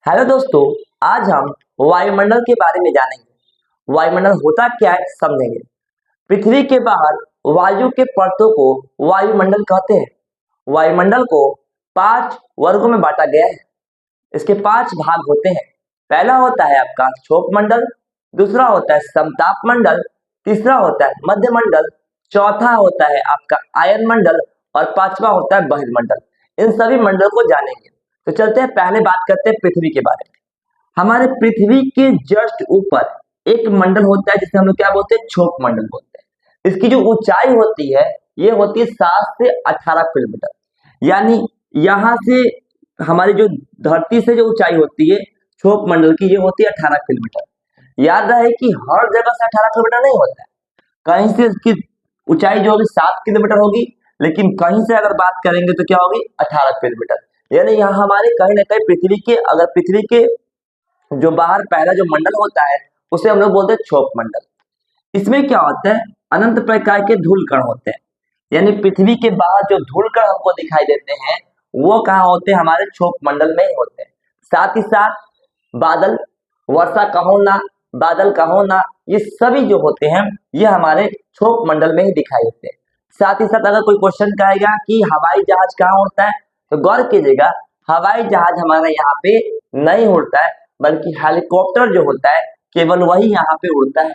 Hello दोस्तों, आज हम वायुमंडल के बारे में जानेंगे। वायुमंडल होता क्या है समझेंगे। पृथ्वी के बाहर वायु के परतों को वायुमंडल कहते हैं। वायुमंडल को 5 वर्गों में बांटा गया है। इसके 5 भाग होते हैं। पहला होता है आपका क्षोभ मंडल, दूसरा होता है समताप मंडल, तीसरा होता है मध्य मंडल, चौथा होता है आपका आयन मंडल और पांचवा होता है बहिर्मंडल। इन सभी मंडल को जानेंगे। तो चलते हैं, पहले बात करते हैं पृथ्वी के बारे में। हमारे पृथ्वी के जस्ट ऊपर एक मंडल होता है जिसे हम लोग क्या बोलते हैं, क्षोभ मंडल बोलते हैं। इसकी जो ऊंचाई होती है ये होती है 7 से 18 किलोमीटर। यानी यहाँ से हमारी जो धरती से जो ऊंचाई होती है क्षोभ मंडल की, ये होती है 18 किलोमीटर। याद रहे कि हर जगह से 18 किलोमीटर नहीं होता है। कहीं से इसकी ऊंचाई जो होगी 7 किलोमीटर होगी, लेकिन कहीं से अगर बात करेंगे तो क्या होगी 18 किलोमीटर। यानी यहाँ हमारे कहीं ना कहीं पृथ्वी के जो बाहर पहला जो मंडल होता है उसे हम लोग बोलते हैं क्षोभ मंडल। इसमें क्या होता है, अनंत प्रकार के धूल कण होते हैं। यानी पृथ्वी के बाहर जो धूल कण हमको दिखाई देते हैं वो कहाँ होते हैं, हमारे क्षोभ मंडल में ही होते हैं। साथ ही साथ बादल, वर्षा का होना, बादल का होना, ये सभी जो होते हैं ये हमारे क्षोभ मंडल में ही दिखाई देते हैं। साथ ही साथ अगर कोई क्वेश्चन कहेगा कि हवाई जहाज कहाँ उड़ता है, तो गौर कीजिएगा, हवाई जहाज हमारा यहाँ पे नहीं उड़ता है, बल्कि हेलीकॉप्टर जो होता है केवल वही यहाँ पे उड़ता है।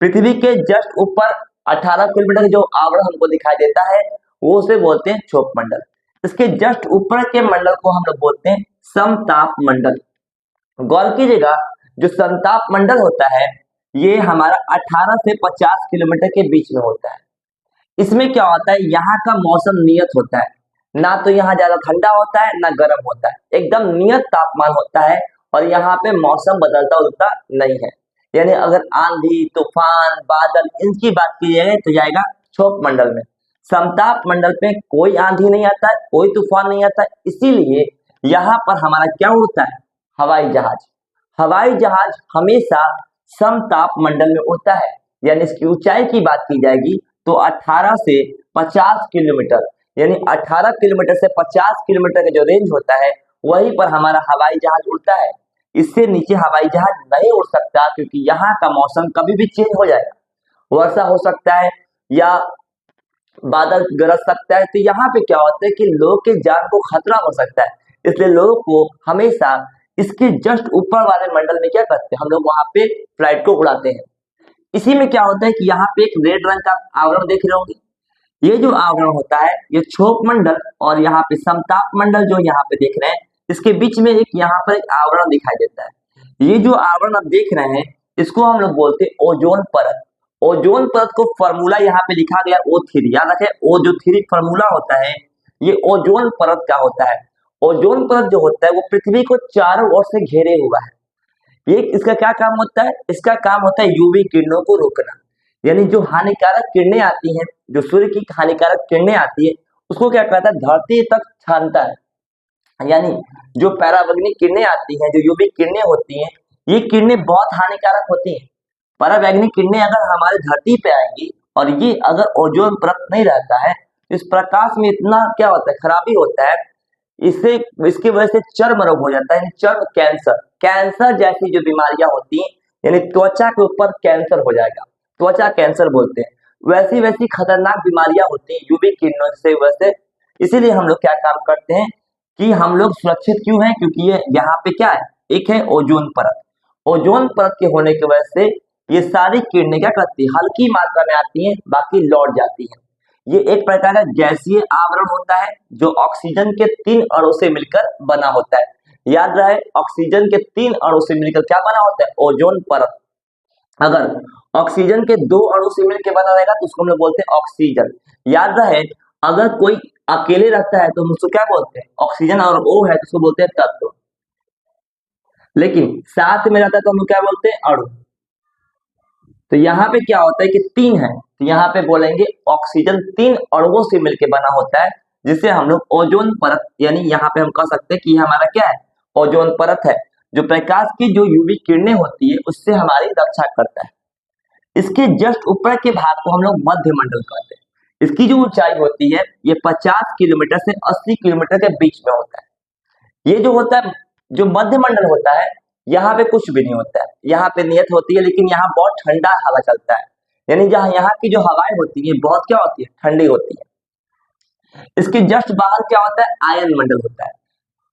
पृथ्वी के जस्ट ऊपर 18 किलोमीटर जो आवरण हमको दिखाई देता है वो उसे बोलते हैं क्षोभ मंडल। इसके जस्ट ऊपर के मंडल को हम लोग बोलते हैं समताप मंडल। गौर कीजिएगा, जो समताप मंडल होता है ये हमारा 18 से 50 किलोमीटर के बीच में होता है। इसमें क्या होता है, यहाँ का मौसम नियत होता है। ना तो यहाँ ज्यादा ठंडा होता है ना गर्म होता है, एकदम नियत तापमान होता है। और यहाँ पे मौसम बदलता उलटा नहीं है। यानी अगर आंधी, तूफान, बादल इनकी बात की जाए तो जाएगा क्षोभ मंडल में। समताप मंडल पे कोई आंधी नहीं आता है, कोई तूफान नहीं आता है, इसीलिए यहाँ पर हमारा क्या उड़ता है, हवाई जहाज। हवाई जहाज हमेशा समताप मंडल में उड़ता है। यानी इसकी ऊंचाई की बात की जाएगी तो 18 से 50 किलोमीटर, यानी 18 किलोमीटर से 50 किलोमीटर का जो रेंज होता है वहीं पर हमारा हवाई जहाज उड़ता है। इससे नीचे हवाई जहाज नहीं उड़ सकता, क्योंकि यहाँ का मौसम कभी भी चेंज हो जाएगा। वर्षा हो सकता है या बादल गरज सकता है, तो यहाँ पे क्या होता है कि लोगों के जान को खतरा हो सकता है। इसलिए लोगों को हमेशा इसके जस्ट ऊपर वाले मंडल में क्या करते हैं, हम लोग वहां पे फ्लाइट को उड़ाते हैं। इसी में क्या होता है कि यहाँ पे एक रेड रंग का आवरण देख रहे होंगे। ये जो आवरण होता है ये क्षोभ मंडल और यहाँ पे समताप मंडल जो यहाँ पे देख रहे हैं, इसके बीच में एक यहाँ पर एक आवरण दिखाई देता है। ये जो आवरण आप देख रहे हैं इसको हम लोग बोलते हैं ओजोन परत। ओजोन परत को फॉर्मूला यहाँ पे लिखा गया O3। याद रखें, O जो 3 फॉर्मूला होता है ये ओजोन परत का होता है। ओजोन परत जो होता है वो पृथ्वी को चारों ओर से घेरे हुआ है। ये इसका क्या काम होता है, इसका काम होता है यूवी किरणों को रोकना। यानी जो हानिकारक किरणें आती हैं, जो सूर्य की हानिकारक किरणें आती है उसको क्या करता है, धरती तक छानता है। यानी जो परावैंगनिक किरणें आती हैं, जो यूवी किरणें होती हैं, ये किरणें बहुत हानिकारक होती हैं। परावैंगनिक किरणें अगर हमारे धरती पे आएंगी और ये अगर ओजोन परत नहीं रहता है, इस प्रकाश में इतना क्या होता है, खराबी होता है। इससे इसकी वजह से चर्म रोग हो जाता है, चर्म कैंसर, कैंसर जैसी जो बीमारियां होती हैं, यानी त्वचा के ऊपर कैंसर हो जाएगा, त्वचा कैंसर बोलते हैं। वैसी वैसी खतरनाक बीमारियां होती हैं यूवी किरणों से वजह। इसीलिए हम लोग क्या काम करते हैं कि हम लोग सुरक्षित क्यों हैं, क्योंकि ये यहाँ पे क्या है, एक है ओजोन परत। ओजोन परत के होने की वजह से ये सारी किरणें क्या करती है, हल्की मात्रा में आती हैं, बाकी लौट जाती हैं। ये एक प्रकार का गैसीय आवरण होता है जो ऑक्सीजन के 3 अणु से मिलकर बना होता है। याद रहे, ऑक्सीजन के 3 अणु से मिलकर क्या बना होता है, ओजोन परत। अगर ऑक्सीजन के 2 अणु से मिलकर बना रहेगा तो उसको हम लोग बोलते हैं ऑक्सीजन। याद रहे, अगर कोई अकेले रहता है तो हम उसको क्या बोलते हैं, ऑक्सीजन और O है तो उसको बोलते हैं तत्व। लेकिन साथ में रहता है तो हम लोग क्या बोलते हैं, अणु। तो यहाँ पे क्या होता है कि 3 है, तो यहाँ पे बोलेंगे ऑक्सीजन 3 अणुओं से मिलकर बना होता है, जिसे हम लोग ओजोन परत, यानी यहाँ पे हम कह सकते हैं कि हमारा क्या है, ओजोन परत है, जो प्रकाश की जो यूवी किरणें होती है उससे हमारी रक्षा करता है। इसके जस्ट ऊपर के भाग को हम लोग मध्य मंडल कहते हैं। इसकी जो ऊंचाई होती है ये 50 किलोमीटर से 80 किलोमीटर के बीच में होता है। ये जो होता है जो मध्य मंडल होता है यहाँ पे कुछ भी नहीं होता है, यहाँ पे नियत होती है, लेकिन यहाँ बहुत ठंडा हवा चलता है। यानी जहाँ यहाँ की जो हवाएं होती है बहुत क्या होती है, ठंडी होती है। इसके जस्ट बाहर क्या होता है, आयन मंडल होता है।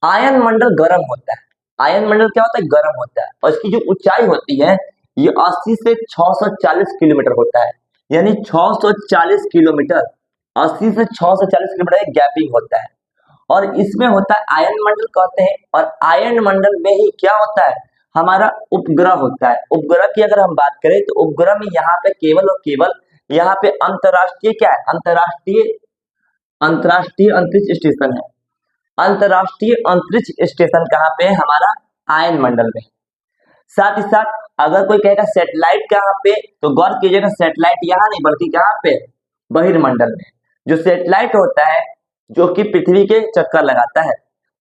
आयन मंडल गर्म होता है। आयन मंडल क्या होता है, गर्म होता है। और इसकी जो ऊंचाई होती है ये 80 से 640 किलोमीटर होता है। यानी 640 किलोमीटर, 80 से 640 किलोमीटर गैपिंग होता है। और इसमें होता है आयन मंडल कहते हैं। और आयन मंडल में ही क्या होता है, हमारा उपग्रह होता है। उपग्रह की अगर हम बात करें तो उपग्रह में यहाँ पे केवल और केवल यहाँ पे अंतरराष्ट्रीय क्या है, अंतरराष्ट्रीय अंतरिक्ष स्टेशन है। अंतरराष्ट्रीय अंतरिक्ष स्टेशन कहाँ पे है, हमारा आयन मंडल में। साथ ही साथ अगर कोई कहेगा सैटेलाइट कहाँ पे, तो गौर कीजिएगा सैटेलाइट यहाँ नहीं बल्कि कहाँ पे, बहिर्मंडल में। जो सैटेलाइट होता है जो कि पृथ्वी के चक्कर लगाता है,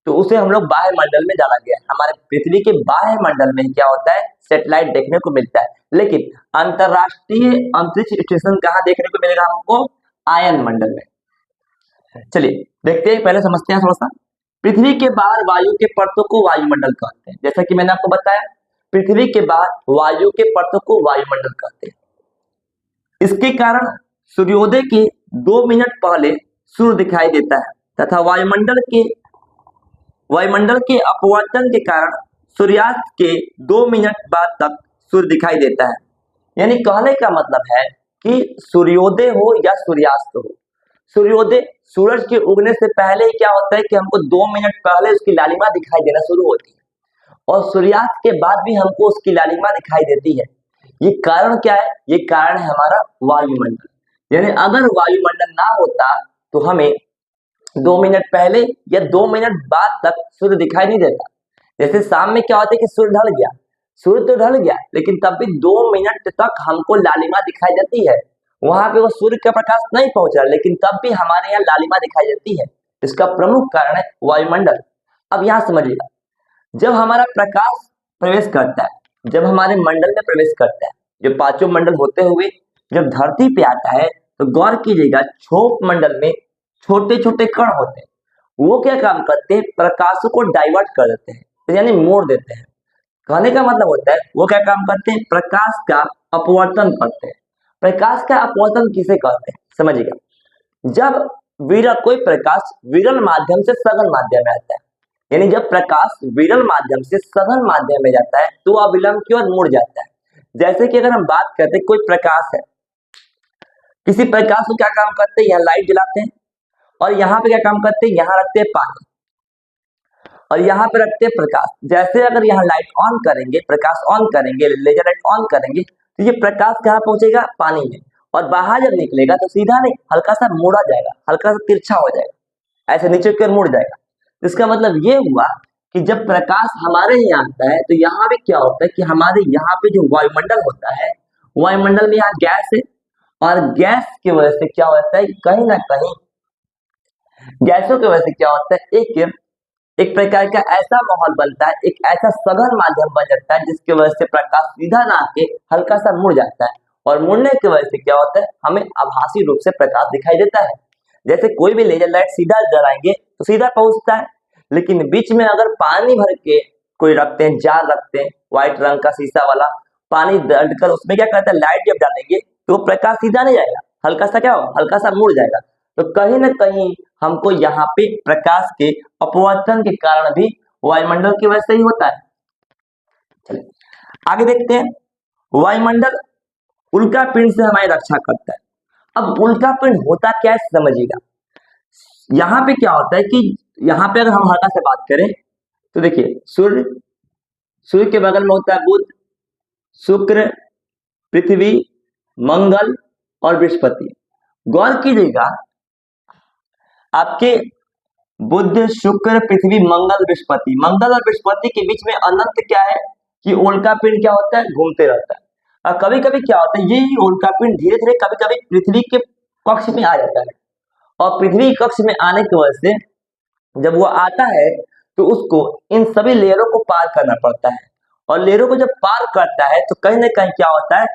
तो उसे हम लोग बाह्य मंडल में डाला गया है। हमारे पृथ्वी के बाह्य मंडल में क्या होता है, सैटेलाइट देखने को मिलता है। लेकिन अंतरराष्ट्रीय अंतरिक्ष स्टेशन कहाँ देखने को मिलेगा हमको, आयन मंडल में। चलिए देखते हैं, पहले समझते हैं थोड़ा सा। पृथ्वी के बाहर वायु के परतों को वायुमंडल कहते हैं। जैसा कि मैंने आपको बताया, पृथ्वी के बाहर वायु के परतों को वायुमंडल कहते हैं। इसके कारण सूर्योदय के 2 मिनट पहले सूर्य दिखाई देता है तथा वायुमंडल के अपवर्तन के कारण सूर्यास्त के 2 मिनट बाद तक सूर्य दिखाई देता है। यानी कहने का मतलब है कि सूर्योदय हो या सूर्यास्त हो, सूर्योदय सूरज के उगने से पहले ही क्या होता है कि हमको 2 मिनट पहले उसकी लालिमा दिखाई देना शुरू होती है, और सूर्यास्त के बाद भी हमको उसकी लालिमा दिखाई देती है। ये कारण क्या है, ये कारण है हमारा वायुमंडल। यानी अगर वायुमंडल ना होता तो हमें 2 मिनट पहले या 2 मिनट बाद तक सूर्य दिखाई नहीं देता। जैसे शाम में क्या होता है कि सूर्य ढल गया, सूर्य तो ढल गया लेकिन तब भी 2 मिनट तक हमको लालिमा दिखाई देती है। वहां पे वो सूर्य का प्रकाश नहीं पहुंच रहा, लेकिन तब भी हमारे यहाँ लालिमा दिखाई देती है। इसका प्रमुख कारण है वायुमंडल। अब यहाँ समझिएगा, जब हमारा प्रकाश प्रवेश करता है, जब हमारे मंडल में प्रवेश करता है, जो 5 मंडल होते हुए जब धरती पे आता है, तो गौर कीजिएगा क्षोभ मंडल में छोटे छोटे कण होते हैं। वो क्या काम करते हैं, प्रकाश को डाइवर्ट कर देते हैं, तो यानी मोड़ देते हैं। कहने का मतलब होता है वो क्या काम करते हैं, प्रकाश का अपवर्तन करते हैं। प्रकाश का अपवर्तन किसे कहते हैं, समझिएगा। जब कोई प्रकाश विरल माध्यम से सघन माध्यम में आता है, यानी जब प्रकाश विरल माध्यम से सघन माध्यम में जाता है तो वह विलंब की ओर मुड़ जाता है। जैसे कि अगर हम बात करते हैं, कोई प्रकाश है, किसी प्रकाश को क्या काम करते हैं, यहाँ लाइट जलाते हैं, और यहाँ पे क्या काम करते हैं, यहाँ रखते हैं पानी, और यहाँ पे रखते हैं प्रकाश। जैसे अगर यहाँ लाइट ऑन करेंगे, प्रकाश ऑन करेंगे, लेजर लाइट ऑन करेंगे, तो ये प्रकाश कहाँ पहुंचेगा, पानी में, और बाहर जब निकलेगा तो सीधा नहीं, हल्का सा मोड़ा जाएगा, हल्का सा तिरछा हो जाएगा, ऐसे नीचे की ओर मुड़ जाएगा। इसका मतलब ये हुआ कि जब प्रकाश हमारे यहाँ आता है तो यहाँ पे क्या होता है कि हमारे यहाँ पे जो वायुमंडल होता है, वायुमंडल में यहाँ गैस है, और गैस की वजह से क्या होता है, कहीं ना कहीं गैसों की वजह से क्या होता है, एक प्रकार का ऐसा माहौल बनता है, एक ऐसा सघन माध्यम बन जाता है जिसकी वजह से प्रकाश सीधा ना आके हल्का सा मुड़ जाता है, और मुड़ने की वजह से क्या होता है, हमें आभासी रूप से प्रकाश दिखाई देता है। जैसे कोई भी लेजर लाइट सीधा जलाएंगे तो सीधा पहुंचता है, लेकिन बीच में अगर पानी भर के कोई रखते हैं, जार रखते हैं, व्हाइट रंग का शीशा वाला, पानी डालकर उसमें क्या करता है, लाइट जब डालेंगे तो प्रकाश सीधा नहीं जाएगा, हल्का सा क्या हो, हल्का सा मुड़ जाएगा। तो कहीं ना कहीं हमको यहाँ पे प्रकाश के अपवर्तन के कारण भी वायुमंडल की वजह से ही होता है। चलिए आगे देखते हैं। वायुमंडल उल्का पिंड से हमारी रक्षा करता है। अब उल्का पिंड होता क्या है समझिएगा। यहाँ पे क्या होता है कि यहाँ पे अगर हम हल्का से बात करें तो देखिए, सूर्य के बगल में होता है बुध, शुक्र, पृथ्वी, मंगल और बृहस्पति। गौर कीजिएगा, आपके बुध, शुक्र, पृथ्वी, मंगल, बृहस्पति, मंगल और बृहस्पति के बीच में अनंत क्या है कि उल्का पिंड क्या होता है, घूमते रहता है। और कभी कभी क्या होता है, ये उल्का पिंड धीरे धीरे कभी कभी पृथ्वी के कक्ष में आ जाता है, और पृथ्वी कक्ष में आने की वजह से जब वो आता है तो उसको इन सभी लेयरों को पार करना पड़ता है, और लेयरों को जब पार करता है तो कहीं ना कहीं क्या होता है,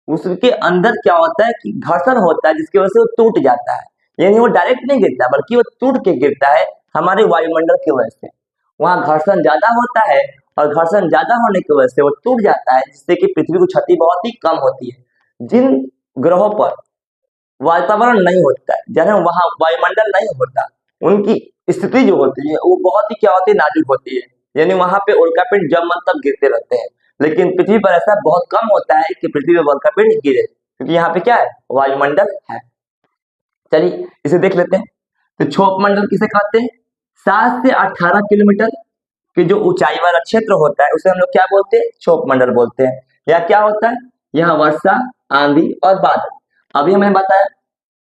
उसके अंदर क्या होता है कि घर्षण होता है, जिसकी वजह से वो टूट जाता है। यानी वो डायरेक्ट नहीं गिरता बल्कि वो टूट के गिरता है हमारे वायुमंडल की वजह से। वहां घर्षण ज्यादा होता है और घर्षण ज्यादा होने की वजह से वो टूट जाता है, जिससे कि पृथ्वी को क्षति बहुत ही कम होती है। जिन ग्रहों पर वातावरण नहीं होता है, जहाँ वहां वायुमंडल नहीं होता, उनकी स्थिति जो होती है वो बहुत ही क्या होती है, नाजुक होती है। यानी वहां पे उल्कापिंड जब मन तक गिरते रहते हैं। लेकिन पृथ्वी पर ऐसा बहुत कम होता है कि पृथ्वी पर उल्कापिंड गिरे, क्योंकि यहाँ पे क्या है, वायुमंडल है। चलिए इसे देख लेते हैं। तो क्षोभ मंडल किसे कहते हैं? 7 से 18 किलोमीटर की जो ऊंचाई वाला क्षेत्र होता है उसे हम लोग क्या बोलते हैं? क्षोभ मंडल बोलते हैं। यह क्या होता है? यहाँ वर्षा, आंधी और बादल। अभी हमने बताया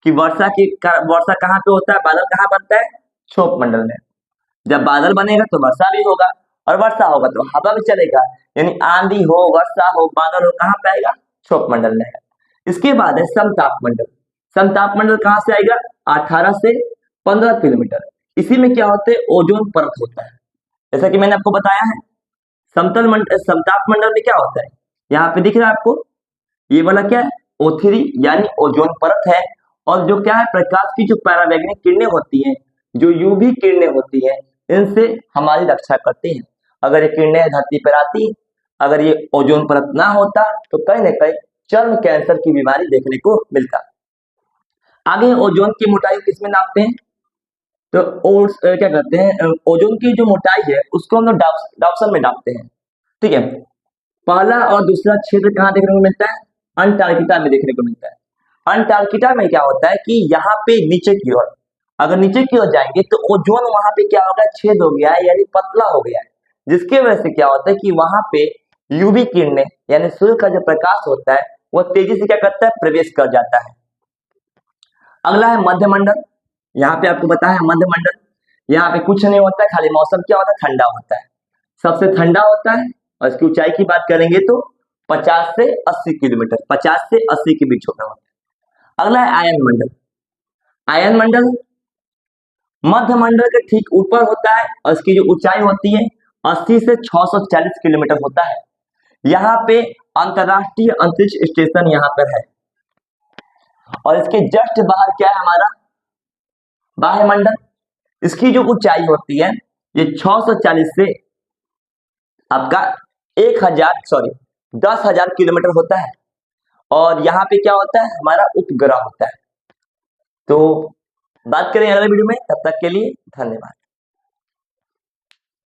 कि वर्षा कहाँ पे होता है, बादल कहाँ बनता है? क्षोभ मंडल में। जब बादल बनेगा तो वर्षा भी होगा, और वर्षा होगा तो हवा भी चलेगा। यानी आंधी हो, वर्षा हो, बादल हो, कहाँ पे आएगा? क्षोभ मंडल में। इसके बाद है समताप मंडल। समताप मंडल कहाँ से आएगा? 18 से 15 किलोमीटर। इसी में क्या होते हैं? ओजोन परत होता है। जैसा कि मैंने आपको बताया है, समताप मंडल में क्या होता है, यहाँ पे दिख रहा है आपको, ये वाला क्या है? O3 यानी ओजोन परत है। और जो क्या है, प्रकाश की जो परावैंगनिक किरणें होती हैं, जो यूवी किरणें होती हैं, इनसे हमारी रक्षा करती हैं। अगर ये किरणें धरती पर आती, अगर ये ओजोन परत ना होता तो कहीं ना कहीं चर्म कैंसर की बीमारी देखने को मिलता। आगे ओजोन की मोटाई किसमें नापते हैं? तो क्या कहते हैं, ओजोन की जो मोटाई है उसको हम लोग डाप्सन में नापते हैं। ठीक है। पहला और दूसरा क्षेत्र कहाँ देखने को मिलता है? अंटार्कटिका में देखने को मिलता है। अंटार्कटिका में क्या होता है कि यहाँ पे नीचे की ओर, अगर नीचे की ओर जाएंगे तो ओजोन वहां पे क्या हो गया? छेद हो गया है, यानी पतला हो गया है। जिसकी वजह से क्या होता है कि वहां पे यूवी किरणें यानी सूर्य का जो प्रकाश होता है वो तेजी से क्या करता है? प्रवेश कर जाता है। अगला है मध्यमंडल। यहाँ पे आपको पता है मध्यमंडल, यहाँ पे कुछ नहीं होता है, खाली मौसम क्या होता है? ठंडा होता है। सबसे ठंडा होता है, और इसकी ऊंचाई की बात करेंगे तो 50 से 80 किलोमीटर, 50 से 80 के बीच होता है। अगला है आयन मंडल। आयन मंडल मध्य मंडल के ठीक ऊपर होता है, और इसकी जो ऊंचाई होती है 80 से 640 किलोमीटर होता है। यहाँ पे अंतरराष्ट्रीय अंतरिक्ष स्टेशन यहाँ पर है, और इसके जस्ट बाहर क्या है? हमारा वायुमंडल। इसकी जो ऊंचाई होती है ये 640 से आपका 10,000 किलोमीटर होता है। और यहाँ पे क्या होता है? हमारा उपग्रह होता है। तो बात करें अगले वीडियो में, तब तक के लिए धन्यवाद।